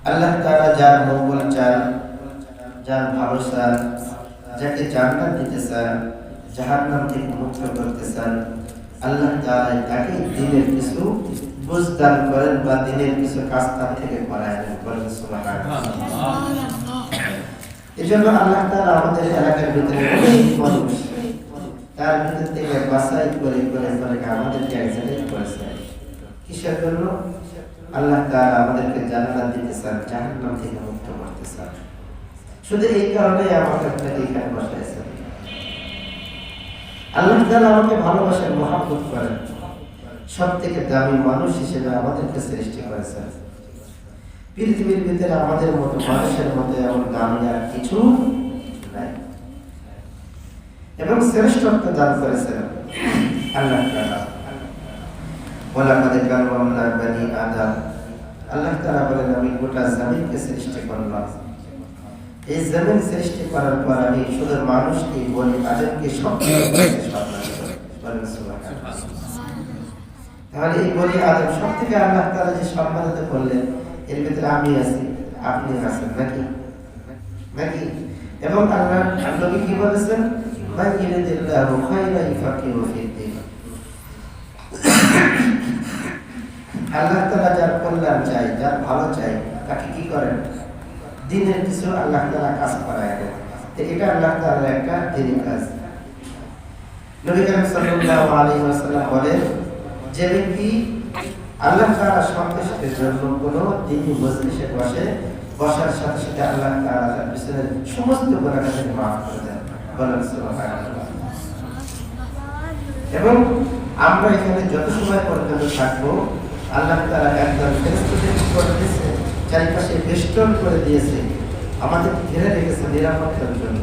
আল্লাহ তাআলা যার মঙ্গল চান, যার ভালো চান, যাকে জান্নাত দিতে চান, জাহান্নাম থেকে মুক্ত করতে চান, আল্লাহ তাআলা তাকে দিনের কিছু বুঝ দান করেন বা দিনের কিছু কাজ তার থেকে করায় দেন। বলেন সুবহানাল্লাহ। এজন্য আল্লাহ তাআলা আমাদের এলাকার ভিতরে অনেক মানুষ তার ভিতর থেকে বাছাই করে করে করে আমাদেরকে এক্সাইট করেছে। কিসের জন্য? আল্লাহ তাআলা আমাদেরকে জান্নাত দিতে চান, জাহান্নাম থেকে মুক্ত করতে চান। শুধু এই কারণে আমাকে আপনাকে এখানে বসাইছেন। আল্লাহ তাআলা আমাকে ভালোবাসেন, মহব্বত করেন, সব থেকে দামি মানুষ হিসেবে আমাদেরকে সৃষ্টি করেছেন। পৃথিবীর ভিতরে আমাদের মতো মানুষের মধ্যে এমন দামি আর কিছু নাই, এবং শ্রেষ্ঠত্ব দান করেছেন আল্লাহ তাআলা। ওয়ালাকাদ কাররামনা বনি আদম। আল্লাহ তাআলা বলেন, আমি গোটা জমিনকে সৃষ্টি করলাম। এই জমিন সৃষ্টি করার পর আমি শুধু মানুষকে বনি আদমকে তাহলে এই বনি আদম সব থেকে আল্লাহ তাআলা যে সম্মানিত করলেন, এর ভিতরে আমি আছি, আপনি আছেন নাকি নাকি? এবং আল্লাহ নবী কি বলেছেন? মান ইউরিদিল্লাহু খায়রান ইউফাক্কিহু ফিদ্দীন। আল্লাহ তাআলা যার কল্যাণ চাই, যার ভালো চাই, তাকে কি করেন? দিনের কিছু আল্লাহ তাআলা কাজ করায় দেন। তো এটা আল্লাহ তাআলার একটা দিনের কাজ। নবী করিম সাল্লাল্লাহু আলাইহি ওয়াসাল্লাম বলেন, যে ব্যক্তি আল্লাহ তাআলা সন্তুষ্টির জন্য কোনো দিনী মজলিসে বসার সাথে সাথে আল্লাহ তাআলা তার পিছনে সমস্ত গুনাহকে মাফ করে দেন। বলেন সুবহানাল্লাহ। এবং আমরা এখানে যত সময় পর্যন্ত থাকবো, আল্লাহ তাআলা একদম ফেরেশতাদের করে দিয়েছে, চারিপাশে বেষ্টন করে দিয়েছে, আমাদের ঘিরে রেখেছে নিরাপত্তার জন্য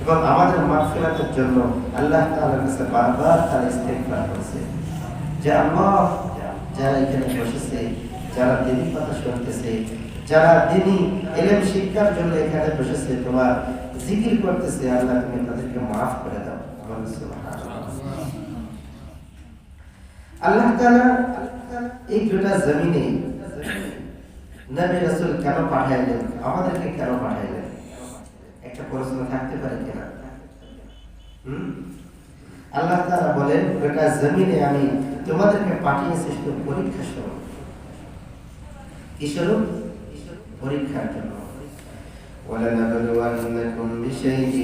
এবং আমাদের মাগফিরাতের জন্য। আল্লাহ তাআলার কাছে বারবার তারা ইস্তিগফার করছে যে আল্লাহ, যারা এখানে বসেছে, যারা দ্বীনের কথা শুনতেছে, যারা দ্বীনি ইলম শিক্ষার জন্য এখানে বসেছে, তোমার জিকির করতেছে, আল্লাহ তুমি তাদেরকে মাফ করে দাও। আল্লাহ তাআলা এই গোটা জমিনে নবী রাসূল কেন পাঠাইলেন, আমাদেরকে কেন পাঠাইলেন? একটা প্রশ্ন থাকতে পারে কিনা? আল্লাহ তাআলা বলেন, গোটা জমিনে আমি তোমাদেরকে পাঠিয়েছি শুধু পরীক্ষা স্বরূপ। কি স্বরূপ? পরীক্ষার জন্য। وَلَنَبْلُوَنَّكُمْ بِشَيْءٍ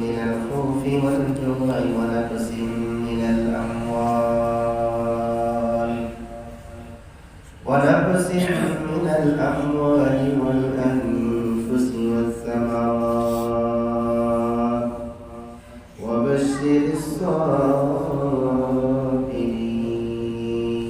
مِّنَ الْخَوْفِ وَالْجُوعِ وَنَقْصٍ مِّنَ الْأَمْوَالِ وَالْأَنفُسِ وَالثَّمَرَاتِ وَبَشِّرِ الصَّابِرِينَ